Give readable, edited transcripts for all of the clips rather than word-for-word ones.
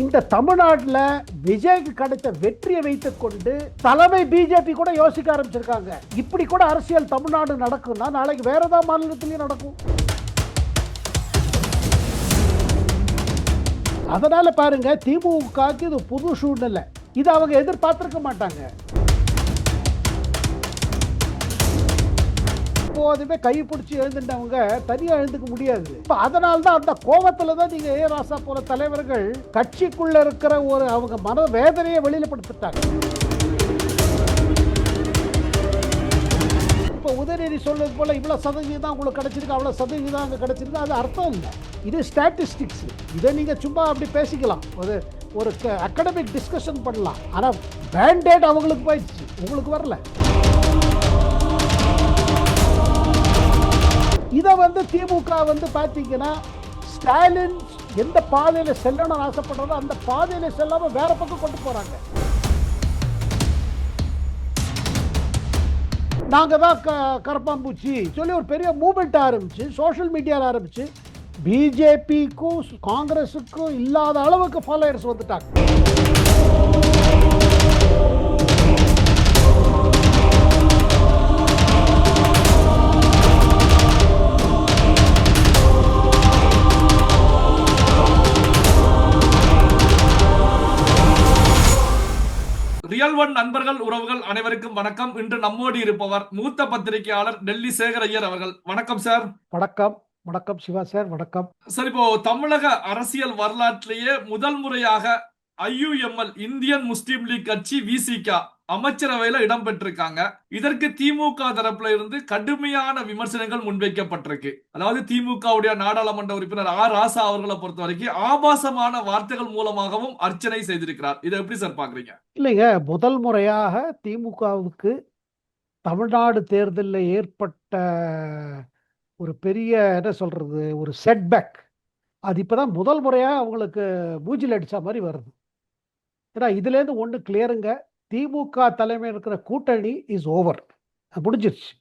இந்த தமிழ்நாட்டில் விஜய்க்கு கிடைத்த வெற்றியை வைத்துக் கொண்டு தலைமை பிஜேபி கூட யோசிக்க ஆரம்பிச்சிருக்காங்க. இப்படி கூட அரசியல் தமிழ்நாடு நடக்கும்னா நாளைக்கு வேற ஏதாவது மாநிலத்திலையும் நடக்கும். அதனால பாருங்க, திமுகவுக்கு இது புது சூழ்நிலை. இது அவங்க எதிர்பார்த்திருக்க மாட்டாங்க. எப்போதுமே கை பிடிச்சி எழுந்துட்டவங்க தனியா எழுந்துக்க முடியாது. அதனால தான் அந்த கோபத்துல தான் நீங்க ஏ ராசா போல தலைவர்கள் கட்சிக்குள்ள இருக்கிற ஒரு அவங்க மன வேதனையை வெளியிடப்படுத்திட்டாங்க. இப்போ உதயநிதி சொல்றது போல இவ்வளவு சதவீதம் உங்களுக்கு கிடைச்சிருக்கு, அவ்வளவு சதவீதம் அங்க கிடைச்சிருக்கு, அது அர்த்தம் இல்லை. இது ஸ்டாட்டிஸ்டிக்ஸ். இதை நீங்க சும்மா அப்படி பேசிக்கலாம், ஒரு அகாடமிக் டிஸ்கஷன் பண்ணலாம். ஆனா பேண்டேட் அவங்களுக்கு போயிடுச்சு, உங்களுக்கு வரல. இதை திமுக பார்த்தீங்கன்னா, ஸ்டாலின் எந்த பாதையில செல்லணும்னு ஆசைப்படுறதோ அந்த பாதையில செல்லாம வேற பக்கம் கொண்டு போறாங்க. நாங்க தான் கரப்பாம்பூச்சி சொல்லி ஒரு பெரிய மூவ்மெண்ட் ஆரம்பிச்சு, சோஷியல் மீடியாவில் ஆரம்பிச்சு, பிஜேபிக்கும் காங்கிரஸுக்கும் இல்லாத அளவுக்கு ஃபாலோயர்ஸ் வந்துட்டாங்க. ரியல் ஒன் நண்பர்கள் உறவுகள் அனைவருக்கும் வணக்கம். இன்று நம்மோடு இருப்பவர் மூத்த பத்திரிகையாளர் டெல்லி சேகர் ஐயர் அவர்கள். வணக்கம் சார். வணக்கம். வணக்கம் சிவா சார். வணக்கம் சார். இப்போ தமிழக அரசியல் வரலாற்றிலேயே முதல் முறையாக IUML இந்தியன் முஸ்லீம் லீக் கட்சி விசிக அமைச்சரவையில இடம்பெற்றிருக்காங்க. இதற்கு திமுக தரப்புல இருந்து கடுமையான விமர்சனங்கள் முன்வைக்கப்பட்டிருக்கு. அதாவது திமுகவுடைய நாடாளுமன்ற உறுப்பினர் ஆர் ராசா அவர்களை பொறுத்த வரைக்கும் ஆபாசமான வார்த்தைகள் மூலமாகவும் அர்ச்சனை செய்திருக்கிறார். இதை எப்படி சார் பாக்குறீங்க? இல்லைங்க, முதல் முறையாக திமுகவுக்கு தமிழ்நாடு தேர்தலில் ஏற்பட்ட ஒரு பெரிய என்ன சொல்றது, ஒரு செட்பேக். அது இப்பதான் முதல் முறையாக அவங்களுக்கு மூஞ்சில் அடிச்ச மாதிரி வருது. ஏன்னா இதுலேருந்து ஒன்று கிளியருங்க, திமுக தலைமையில் இருக்கிற கூட்டணி இஸ் ஓவர், முடிஞ்சிருச்சு.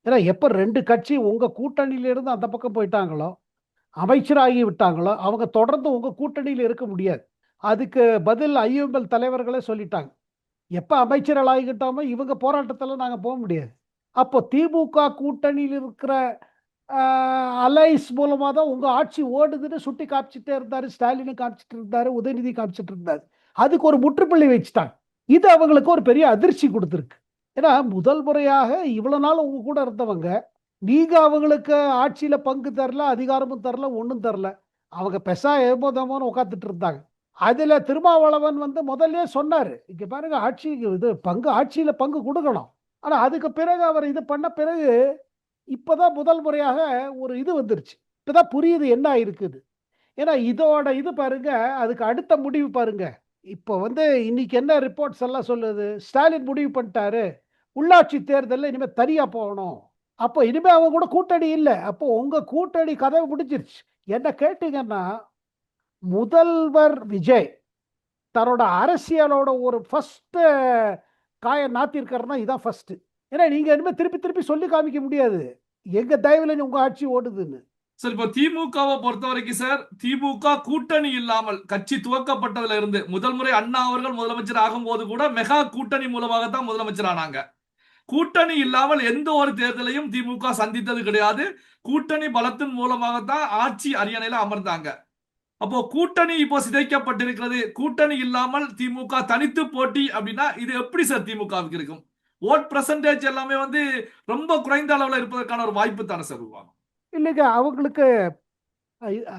ஏன்னா எப்போ ரெண்டு கட்சி உங்கள் கூட்டணியிலிருந்து அந்த பக்கம் போயிட்டாங்களோ, அமைச்சராகி விட்டாங்களோ, அவங்க தொடர்ந்து உங்கள் கூட்டணியில் இருக்க முடியாது. அதுக்கு பதில் IUML தலைவர்களே சொல்லிட்டாங்க, எப்போ அமைச்சர்கள் ஆகிக்கிட்டோமோ இவங்க போராட்டத்தில் நாங்கள் போக முடியாது. அப்போ திமுக கூட்டணியில் இருக்கிற அலைஸ் மூலமாக தான் உங்கள் ஆட்சி ஓடுதுன்னு சுட்டி காமிச்சிட்டே இருந்தார். ஸ்டாலினும் காமிச்சிட்டு இருந்தார், உதயநிதி காமிச்சிட்டு இருந்தார். அதுக்கு ஒரு முற்றுப்புள்ளி வச்சுட்டாங்க. இது அவங்களுக்கு ஒரு பெரிய அதிர்ச்சி கொடுத்துருக்கு. ஏன்னா முதல் முறையாக இவ்வளவு நாள் உங்க கூட இருந்தவங்க, நீங்க அவங்களுக்கு ஆட்சியில பங்கு தரல, அதிகாரமும் தரல, ஒன்றும் தரல. அவங்க பெசா ஏமோதமோன்னு உட்காந்துட்டு இருந்தாங்க. அதுல திருமாவளவன் முதல்ல சொன்னாரு, இங்க பாருங்க ஆட்சி இது பங்கு, ஆட்சியில பங்கு கொடுக்கணும். ஆனா அதுக்கு பிறகு அவர் இது பண்ண பிறகு இப்பதான் முதல் முறையாக ஒரு இது வந்துருச்சு. இப்பதான் புரியுது என்ன இருக்குது. ஏன்னா இதோட இது பாருங்க, அதுக்கு அடுத்த முடிவு பாருங்க. இப்போ இன்னைக்கு என்ன ரிப்போர்ட்ஸ் எல்லாம் சொல்லுது, ஸ்டாலின் முடிவு பண்ணிட்டாரு உள்ளாட்சி தேர்தலில் இனிமேல் தனியா போகணும். அப்போ இனிமே அவங்க கூட கூட்டணி இல்லை. அப்போ உங்க கூட்டணி கதவை முடிஞ்சிருச்சு. என்ன கேட்டீங்கன்னா, முதல்வர் விஜய் தன்னோட அரசியலோட ஒரு ஃபர்ஸ்ட் காயை நாத்திருக்காருன்னா இதான் ஃபர்ஸ்ட். ஏன்னா நீங்க இனிமேல் திருப்பி திருப்பி சொல்லி காமிக்க முடியாது எங்க தயவுல உங்க ஆட்சி ஓடுதுன்னு. சார், இப்போ திமுகவை பொறுத்த வரைக்கும் சார், திமுக கூட்டணி இல்லாமல் கட்சி துவக்கப்பட்டதுல இருந்து முதல் முறை அண்ணா அவர்கள் முதலமைச்சர் ஆகும் போது கூட மெகா கூட்டணி மூலமாகத்தான் முதலமைச்சர் ஆனாங்க. கூட்டணி இல்லாமல் எந்த ஒரு தேர்தலையும் திமுக சந்தித்தது கிடையாது. கூட்டணி பலத்தின் மூலமாகத்தான் ஆட்சி அரியணையில அமர்ந்தாங்க. அப்போ கூட்டணி இப்போ சிதைக்கப்பட்டிருக்கிறது. கூட்டணி இல்லாமல் திமுக தனித்து போட்டி அப்படின்னா இது எப்படி சார் திமுகவுக்கு இருக்கும்? ஓட் பெர்சன்டேஜ் எல்லாமே ரொம்ப குறைந்த அளவுல இருப்பதற்கான ஒரு வாய்ப்பு தானே சார் உருவாகும்? இல்லைங்க, அவங்களுக்கு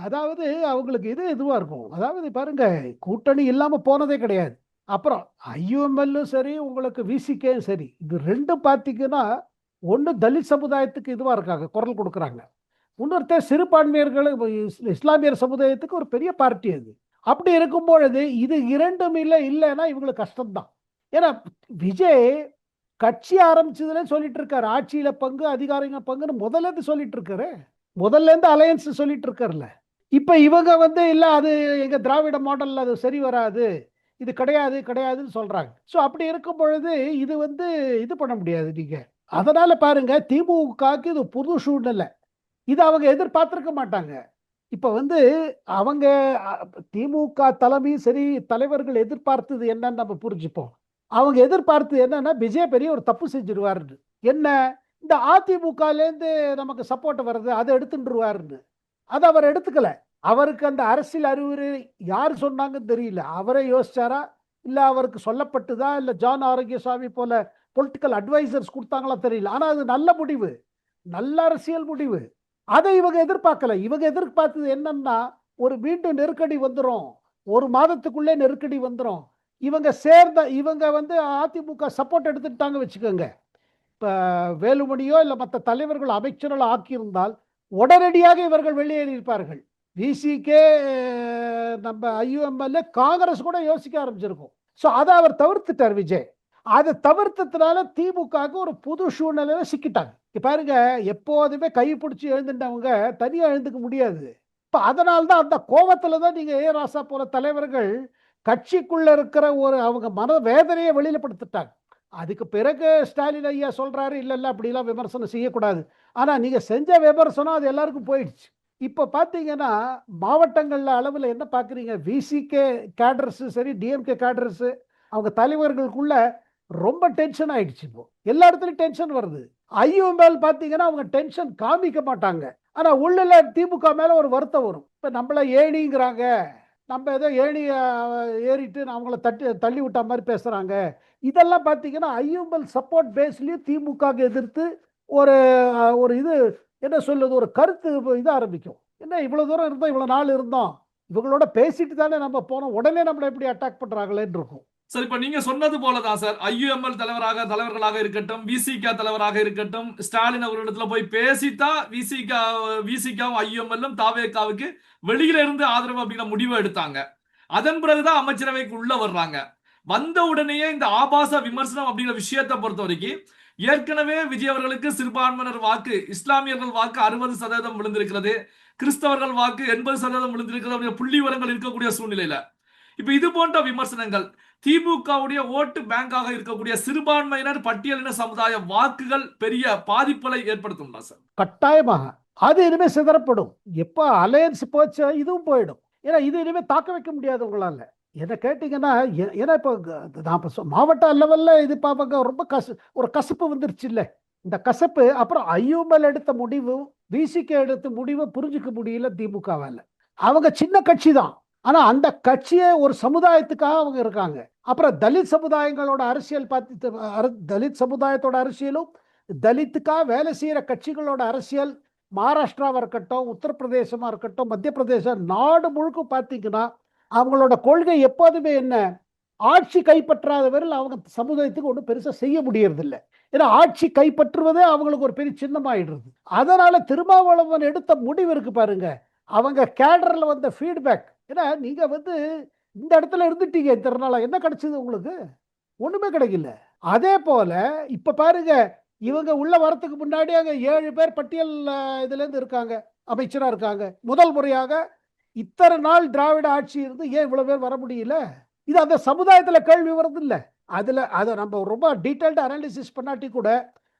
அதாவது அவங்களுக்கு இதுவா இருக்கும். அதாவது பாருங்க, கூட்டணி இல்லாம போனதே கிடையாது. அப்புறம் IUML சரி, உங்களுக்கு விசிகேயும் சரி, இது ரெண்டும் பார்த்தீங்கன்னா, ஒன்று தலித் சமுதாயத்துக்கு இதுவா இருக்காங்க, குரல் கொடுக்குறாங்க. இன்னொருத்தர் சிறுபான்மையர்கள் இஸ்லாமியர் சமுதாயத்துக்கு ஒரு பெரிய பார்ட்டி அது. அப்படி இருக்கும் பொழுது இது இரண்டும் இல்லைன்னா இவங்களுக்கு கஷ்டம்தான். ஏன்னா விஜய் கட்சி ஆரம்பிச்சதுல சொல்லிட்டு இருக்காரு, ஆட்சியில பங்கு, அதிகாரிங்க பங்குன்னு முதல்ல இருந்து சொல்லிட்டு இருக்காரு. முதல்ல இருந்து அலையன்ஸ் சொல்லிட்டு இருக்காருல்ல. இப்ப இவங்க இல்ல, அது எங்க திராவிட மாடல்ல அது சரி வராது, இது கிடையாது கிடையாதுன்னு சொல்றாங்க. ஸோ அப்படி இருக்கும் பொழுது இது இது பண்ண முடியாது நீங்க. அதனால பாருங்க, திமுகவுக்கு இது புது சூழ்நிலை. இது அவங்க எதிர்பார்த்திருக்க மாட்டாங்க. இப்ப வந்து அவங்க திமுக தலைமையும் சரி, தலைவர்கள் எதிர்பார்த்தது என்னன்னு நம்ம புரிஞ்சுப்போம். அவங்க எதிர்பார்த்தது என்னன்னா, விஜய் பெரிய ஒரு தப்பு செஞ்சிருவாருன்னு. என்ன? இந்த அதிமுகலேருந்து நமக்கு சப்போர்ட் வருது, அதை எடுத்துருவாருன்னு. அதை அவர் எடுத்துக்கல. அவருக்கு அந்த அரசியல் அறிவுரை யார் சொன்னாங்கன்னு தெரியல. அவரே யோசிச்சாரா, இல்ல அவருக்கு சொல்லப்பட்டுதா, இல்ல ஜான் ஆரோக்கியசாமி போல பொலிட்டிக்கல் அட்வைசர்ஸ் கொடுத்தாங்களா தெரியல. ஆனா அது நல்ல முடிவு, நல்ல அரசியல் முடிவு. அதை இவங்க எதிர்பார்க்கல. இவங்க எதிர்பார்த்தது என்னன்னா, ஒரு மீண்டும் நெருக்கடி வந்துரும், ஒரு மாதத்துக்குள்ளே நெருக்கடி வந்துரும். இவங்க வந்து அதிமுக சப்போர்ட் எடுத்துட்டாங்க வச்சுக்கோங்க. இப்ப வேலுமணியோ இல்ல மற்ற தலைவர்கள் அமைச்சர்களோ ஆக்கியிருந்தால் உடனடியாக இவர்கள் வெளியேறியிருப்பார்கள். விசிகே, நம்ம ஐயுஎம்எல்ஏ, காங்கிரஸ் கூட யோசிக்க ஆரம்பிச்சிருக்கும். ஸோ அதை அவர் தவிர்த்துட்டார் விஜய். அதை தவிர்த்ததுனால திமுகவுக்கு ஒரு புது சூழ்நிலையில சிக்கிட்டாங்க. பாருங்க, எப்போதுமே கை பிடிச்சி எழுந்துட்டவங்க தனியா எழுந்துக்க முடியாது. இப்ப அதனால்தான் அந்த கோபத்துல தான் நீங்க ஏ ராசா போல தலைவர்கள் கட்சிக்குள்ள இருக்கிற ஒரு அவங்க மன வேதனையை வெளியில படுத்திட்டாங்க. அதுக்கு பிறகு ஸ்டாலின் ஐயா சொல்றாரு, இல்ல இல்ல அப்படிலாம் விமர்சனம் செய்யக்கூடாது. ஆனா நீங்க செஞ்ச விமர்சனம் அது எல்லாருக்கும் போயிடுச்சு. இப்ப பாத்தீங்கன்னா மாவட்டங்கள்ல அளவுல என்ன பாக்குறீங்க, விசிகே கேடர்ஸ் சரி, டிஎம்கே கேடர்ஸ், அவங்க தலைவர்களுக்குள்ள ரொம்ப டென்ஷன் ஆயிடுச்சு. இப்போ எல்லா இடத்துலயும் டென்ஷன் வருது. ஐயுஎம்எல் பாத்தீங்கன்னா அவங்க டென்ஷன் காமிக்க மாட்டாங்க. ஆனா உள்ள திமுக மேல ஒரு வருத்தம் வரும். இப்ப நம்மள ஏணிங்கிறாங்க, நம்ம ஏதோ ஏணி ஏறிட்டு அவங்கள தள்ளி விட்ட மாதிரி பேசுறாங்க. இதெல்லாம் பாத்தீங்கன்னா ஐயுஎம்எல் சப்போர்ட் பேஸ்லயும் திமுக எதிர்த்து ஒரு ஒரு இது என்ன சொல்லுது, ஒரு கருத்து இது ஆரம்பிக்கும். என்ன இவ்வளவு தூரம் இருந்தோம், இவ்வளவு நாள் இருந்தோம், இவங்களோட பேசிட்டு தானே நம்ம போனோம், உடனே நம்மளை எப்படி அட்டாக் பண்றாங்களேன்னு இருக்கும். சார், இப்ப நீங்க சொன்னது போலதான் சார், ஐயுஎம்எல் தலைவர்களாக இருக்கட்டும், விசிக தலைவராக இருக்கட்டும், ஸ்டாலின் அவர்களிடத்துல போய் பேசித்தா விசிகாவும் ஐயுஎம்எல்லும் தாவேகாவுக்கு வெளியில இருந்து ஆதரவு அப்படிங்கிற முடிவை எடுத்தாங்க. அதன் பிறகுதான் அமைச்சரவைக்கு உள்ள வர்றாங்க. வந்த உடனேயே இந்த ஆபாச விமர்சனம் அப்படிங்கிற விஷயத்தை பொறுத்த வரைக்கும் ஏற்கனவே விஜய் அவர்களுக்கு சிறுபான்மையினர் வாக்கு, இஸ்லாமியர்கள் வாக்கு 60% விழுந்திருக்கிறது, கிறிஸ்தவர்கள் வாக்கு 80% விழுந்திருக்கிறது அப்படிங்கிற புள்ளி விவரங்கள் இருக்கக்கூடிய சூழ்நிலையில இப்ப இது போன்ற விமர்சனங்கள் திமுகவுடைய ஓட்டு பேங்காக இருக்கக்கூடிய சிறுபான்மையினர் பட்டியலின சமுதாய வாக்குகள் பெரிய பாதிப்புகளை ஏற்படுத்தும் சார். கட்டாயமாக அது இனிமே சிதறப்படும். எப்ப அலையன்ஸ் போச்சு இதுவும் போயிடும். ஏன்னா இது இனிமே தாக்க வைக்க முடியாது உங்களால. என்ன கேட்டீங்கன்னா, ஏன்னா இப்போ நான் மாவட்ட லெவல்ல இது பார்ப்பாங்க, ரொம்ப ஒரு கசப்பு வந்துருச்சு இல்ல. இந்த கசப்பு அப்புறம் ஐயுஎம்எல் எடுத்த முடிவு, விசிகே எடுத்த முடிவு புரிஞ்சுக்க முடியல திமுகவால. அவங்க சின்ன கட்சி தான், ஆனா அந்த கட்சியே ஒரு சமுதாயத்துக்காக அவங்க இருக்காங்க. அப்புறம் தலித் சமுதாயங்களோட அரசியல் பார்த்து, தலித் சமுதாயத்தோட அரசியலும் தலித்துக்காக வேலை செய்யற கட்சிகளோட அரசியல், மகாராஷ்டிராவா இருக்கட்டும், உத்தரப்பிரதேசமா இருக்கட்டும், மத்திய பிரதேசம், நாடு முழுக்க பார்த்தீங்கன்னா அவங்களோட கொள்கை எப்போதுமே என்ன, ஆட்சி கைப்பற்றாதவர்கள் அவங்க சமுதாயத்துக்கு ஒன்றும் பெருசா செய்ய முடியறதில்லை. ஏன்னா ஆட்சி கைப்பற்றுவதே அவங்களுக்கு ஒரு பெரிய சின்னமாயிடுறது. அதனால திருமாவளவன் எடுத்த முடிவு இருக்கு பாருங்க, அவங்க கேடர்ல வந்த ஃபீட்பேக். ஏன்னா நீங்க வந்து இந்த இடத்துல இருந்துட்டீங்க இத்தனை நாளா, என்ன கிடைச்சது உங்களுக்கு? ஒண்ணுமே கிடைக்கல. அதே போல இப்ப பாருங்க, இவங்க உள்ள வரத்துக்கு முன்னாடி அங்க 7 பேர் பட்டியல் இதுல இருந்து இருக்காங்க, அமைச்சரா இருக்காங்க. முதல் முறையாக இத்தனை நாள் திராவிட ஆட்சி இருந்து ஏன் இவ்வளவு பேர் வர முடியல? இது அந்த சமுதாயத்துல கேள்வி வருது இல்ல. அதை நம்ம ரொம்ப டீடைல்டு அனாலிசிஸ் பண்ணாட்டி கூட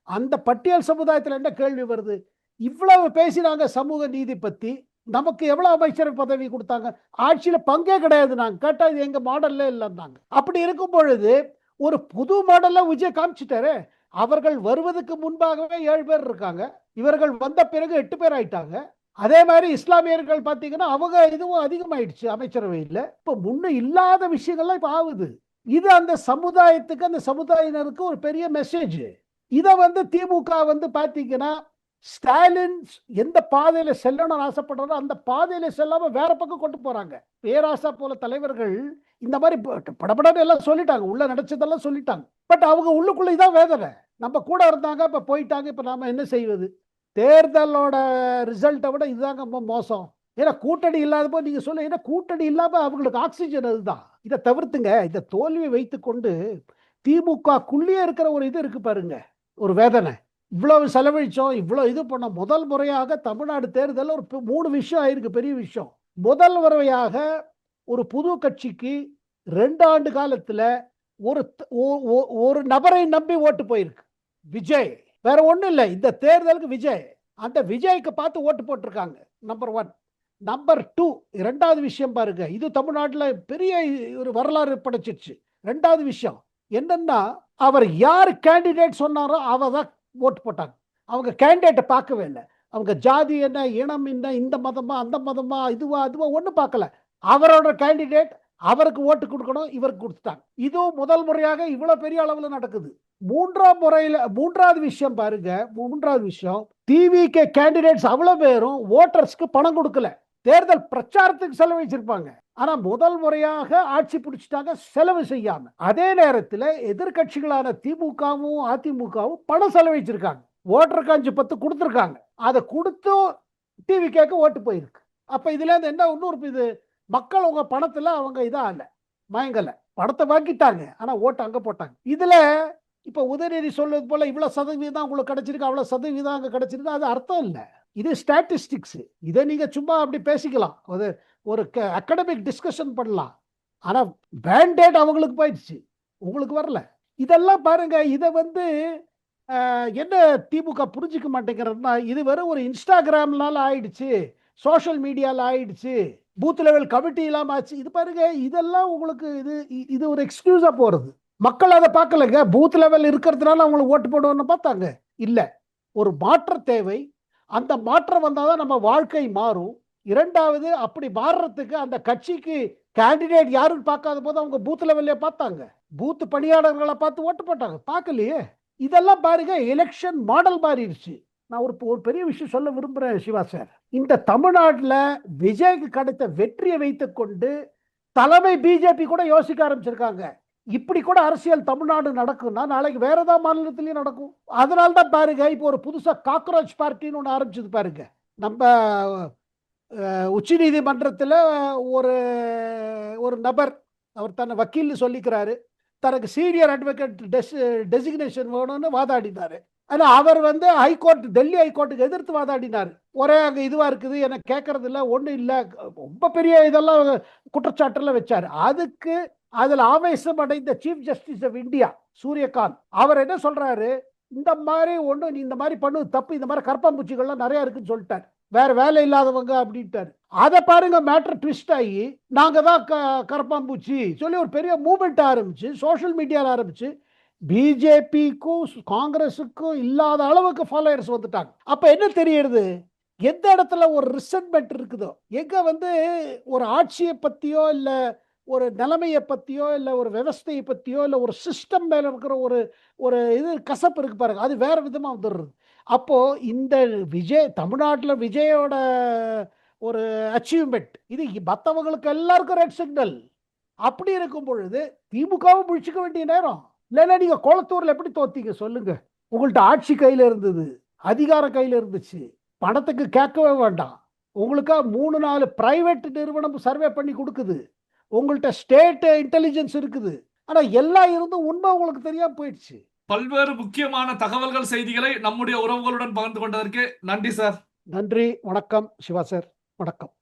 அந்த பட்டியல் சமுதாயத்துல என்ன கேள்வி வருது? இவ்வளவு பேசினாங்க சமூக நீதி பத்தி, நமக்கு எவ்வளவு அமைச்சர் பதவி கொடுத்தாங்க, ஆட்சியில பங்கே கிடையாது, நாங்க கேட்டா இது எங்க மாடல்ல இல்லைன்னாங்க. அப்படி இருக்கும் பொழுது ஒரு புது மாடல்ல விஜய் காமிச்சிட்டாரு. அவர்கள் வருவதற்கு முன்பாகவே 7 பேர் இருக்காங்க, இவர்கள் வந்த பிறகு 8 பேர் ஆயிட்டாங்க. அதே மாதிரி இஸ்லாமியர்கள் பாத்தீங்கன்னா அவங்க இதுவும் அதிகமாயிடுச்சு அமைச்சரவையில். இப்ப முன்ன இல்லாத விஷயங்கள்லாம் இப்ப ஆகுது. இது அந்த சமுதாயத்துக்கு, அந்த சமுதாயினருக்கு ஒரு பெரிய மெசேஜ். இத வந்து திமுக வந்து பாத்தீங்கன்னா, ஸ்டாலின் எந்த பாதையில செல்லணும்னு ஆசைப்படுறாரோ அந்த பாதையில செல்லாம வேற பக்கம் கொண்டு போறாங்க. பேராசா போல தலைவர்கள் இந்த மாதிரி படப்படன்னு எல்லாம் சொல்லிட்டாங்க, உள்ள நடச்சதெல்லாம் சொல்லிட்டாங்க. பட் அவங்க உள்ளுக்குள்ள இதான் வேதனை. நம்ம கூட இருந்தாங்க, இப்ப போயிட்டாங்க, இப்ப நாம என்ன செய்வது? தேர்தலோட ரிசல்ட்டை விட இதுதாங்க ரொம்ப மோசம். ஏன்னா கூட்டணி இல்லாத போது நீங்க சொல்ல, ஏன்னா கூட்டணி இல்லாம அவங்களுக்கு ஆக்சிஜன் அதுதான். இதை தவிர்த்துங்க, இந்த தோல்வியை வைத்துக்கொண்டு திமுகக்குள்ளேயே இருக்கிற ஒரு இது இருக்கு பாருங்க, ஒரு வேதனை. இவ்வளவு செலவழிச்சோம், இவ்வளவு இது பண்ண, முதல் முறையாக தமிழ்நாடு தேர்தல் ஒரு 3 விஷயம் ஆயிருக்கு, பெரிய விஷயம். முதல் முறையாக ஒரு புது கட்சிக்கு 2 ஆண்டு காலத்துல ஒரு நபரை நம்பி ஓட்டு போயிருக்கு, விஜய். வேற ஒண்ணும் இல்லை, இந்த தேர்தலுக்கு விஜய். அந்த விஜய்க்கு பார்த்து ஓட்டு போட்டிருக்காங்க. நம்பர் 1. நம்பர் 2, இரண்டாவது விஷயம் பாருங்க, இது தமிழ்நாட்டுல பெரிய ஒரு வரலாறு படைச்சிருச்சு. ரெண்டாவது விஷயம் என்னன்னா, அவர் யார் கேண்டிடேட் சொன்னாரோ அவ தான் ஓட்டு போட்டாங்க. அவங்க கேண்டிடேட்டை பார்க்கவே இல்லை. அவங்க ஜாதி என்ன, இனம் என்ன, இந்த மதமா அந்த மதமா, இதுவா அதுவா ஒன்றும் பார்க்கல. அவரோட கேண்டிடேட், அவருக்கு ஓட்டு கொடுக்கணும், இவருக்கு கொடுத்துட்டாங்க. இதுவும் முதல் முறையாக இவ்வளவு பெரிய அளவுல நடக்குது. மூன்றாவது விஷயம் பாருங்க, மூன்றாவது விஷயம், டிவிகே கேண்டிடேட்ஸ் அவ்வளவு பேரும் ஓட்டர்ஸ்க்கு பணம் கொடுக்கல. தேர்தல் பிரச்சாரத்துக்கு செலவழிச்சிருப்பாங்க. ஆனா முதல் முறையாக ஆட்சி பிடிச்சிட்டாங்க செலவு செய்யாம. அதே நேரத்தில் எதிர்கட்சிகளான திமுகவும் அதிமுகவும் பணம் செலவழிச்சிருக்காங்க. ஓட்டருக்கு 5-10 கொடுத்துருக்காங்க. அதை கொடுத்து டிவிகேக்கு ஓட்டு போயிருக்கு. அப்ப இதுல இருந்து என்ன இன்னொரு இது, மக்கள் உங்க பணத்துல அவங்க இதா இல்ல மயங்கல, பணத்தை வாங்கிட்டாங்க, ஆனா ஓட்டு அங்க போட்டாங்க. இதுல இப்ப உதயநிதி சொல்வது போல இவ்வளவு சதவீதம் உங்களுக்கு கிடைச்சிருக்கு, அவ்வளவு சதவீதம் அங்க கிடைச்சிருக்கு, அது அர்த்தம் இல்ல. இது ஸ்டாட்டிஸ்டிக்ஸ். இதை நீங்க சும்மா அப்படி பேசிக்கலாம், ஒரு அகாடமிக் டிஸ்கஷன் பண்ணலாம். ஆனா பேண்டேட் அவங்களுக்கு போயிடுச்சு, உங்களுக்கு வரல. இதெல்லாம் பாருங்க. இதை என்ன திமுக புரிஞ்சுக்க மாட்டேங்கிறதுனா, இது வெறும் ஒரு இன்ஸ்டாகிராம்னால ஆயிடுச்சு, சோஷியல் மீடியால ஆயிடுச்சு, பூத் லெவல் கமிட்டி இல்லாம ஆச்சு. இது பாருங்க, இதெல்லாம் உங்களுக்கு இது ஒரு எக்ஸ்கியூஸா போறது. மக்கள் அதை பார்க்கலங்க. பூத் லெவல் இருக்கிறதுனால அவங்களுக்கு ஓட்டு போடுவோம்னு பார்த்தாங்க இல்ல. ஒரு மாற்றம் தேவை. அந்த மாற்றம் வந்தாதான் நம்ம வாழ்க்கை மாறும். இரண்டாவது, அப்படி மாறுறதுக்கு அந்த கட்சிக்கு கேண்டிடேட் யாருன்னு பார்க்காத போது அவங்க பூத் லெவல்ல பார்த்தாங்க. பூத் பணியாளர்களை பார்த்து ஓட்டு போட்டாங்க, பார்க்கலையே. இதெல்லாம் பாருங்க, எலெக்ஷன் மாடல் மாறிடுச்சு. நான் ஒரு பெரிய விஷயம் சொல்ல விரும்புறேன் சிவா சார். இந்த தமிழ்நாட்டில் விஜய்க்கு கிடைத்த வெற்றியை வைத்துக் கொண்டு தலைமை பிஜேபி கூட யோசிக்க ஆரம்பிச்சிருக்காங்க. இப்படி கூட அரசியல் தமிழ்நாடு நடக்கும்னா நாளைக்கு வேற ஏதாவது மாநிலத்திலயும் நடக்கும். அதனால்தான் பாருங்க, இப்போ ஒரு புதுசா காக்ரோச் பார்ட்டின்னு ஒன்று ஆரம்பிச்சது பாருங்க. நம்ம உச்ச நீதிமன்றத்தில் ஒரு ஒரு நபர், அவர் தன்னை வக்கீல் சொல்லிக்கிறாரு, தனக்கு சீனியர் அட்வொகேட் டெசிக்னேஷன் வேணும்னு வாதாடினாரு. ஆனா அவர் ஹைகோர்ட், டெல்லி ஹைகோர்ட்டுக்கு எதிர்த்து வாதாடினார். ஒரே அங்க இதுவா இருக்குது, எனக்கு கேட்கறது இல்லை, ஒன்றும் இல்லை, ரொம்ப பெரிய இதெல்லாம் குற்றச்சாட்டுல வச்சாரு. அதுல ஆவேசம் அடைந்த chief justice of India Suryakant அவர் என்ன சொல்றாரு, இந்த மாதிரி ஒண்ணு நீ இந்த மாதிரி பண்ணு தப்பு, இந்த மாதிரி கரப்பாம்பூச்சிகள்லாம் நிறைய இருக்குன்னு சொல்லிட்டாரு, வேற வேலை இல்லாதவங்க அப்படின்ட்டாரு. அதை பாருங்க, மேட்டர் ட்விஸ்ட் ஆகி நாங்க தான் கரப்பாம்பூச்சி சொல்லி ஒரு பெரிய மூவ்மெண்ட் ஆரம்பிச்சு, சோஷியல் மீடியால ஆரம்பிச்சு, பிஜேபிக்கும் காங்கிரஸுக்கும் இல்லாத அளவுக்கு ஃபாலோயர்ஸ் வந்துட்டாங்க. அப்ப என்ன தெரியுது, எந்த இடத்துல ஒரு ரிசன்மெண்ட் இருக்குதோ, எங்க ஒரு ஆட்சியை பத்தியோ இல்ல ஒரு நிலைமையை பத்தியோ இல்ல ஒரு விவஸ்தையை பத்தியோ இல்ல ஒரு சிஸ்டம் மேல இருக்கிற ஒரு ஒரு இது கசப்பு இருக்கு பாருங்க, அது வேற விதமா வந்துடுறது. அப்போ இந்த தமிழ்நாட்டில் விஜயோட ஒரு அச்சீவ்மெண்ட் இது மற்றவங்களுக்கு எல்லாருக்கும் ரெட் சிக்னல். அப்படி இருக்கும் பொழுது திமுகவும் முழிச்சுக்க வேண்டிய நேரம். இல்லைன்னா நீங்க கோலத்தூர்ல எப்படி தோத்தீங்க சொல்லுங்க? உங்கள்ட்ட ஆட்சி கையில இருந்தது, அதிகாரம் கையில இருந்துச்சு, பணத்துக்கு கேட்கவே வேண்டாம். உங்களுக்கா 3-4 பிரைவேட் நிறுவனம் சர்வே பண்ணி கொடுக்குது, உங்கள்ட்ட ஸ்டேட் இன்டெலிஜென்ஸ் இருக்குது. ஆனா எல்லாம் இருந்தும் உண்மை உங்களுக்கு தெரியாம போயிடுச்சு. பல்வேறு முக்கியமான தகவல்கள், செய்திகளை நம்முடைய உறவுகளுடன் பகிர்ந்து கொண்டதற்கு நன்றி சார். நன்றி, வணக்கம் சிவா சார், வணக்கம்.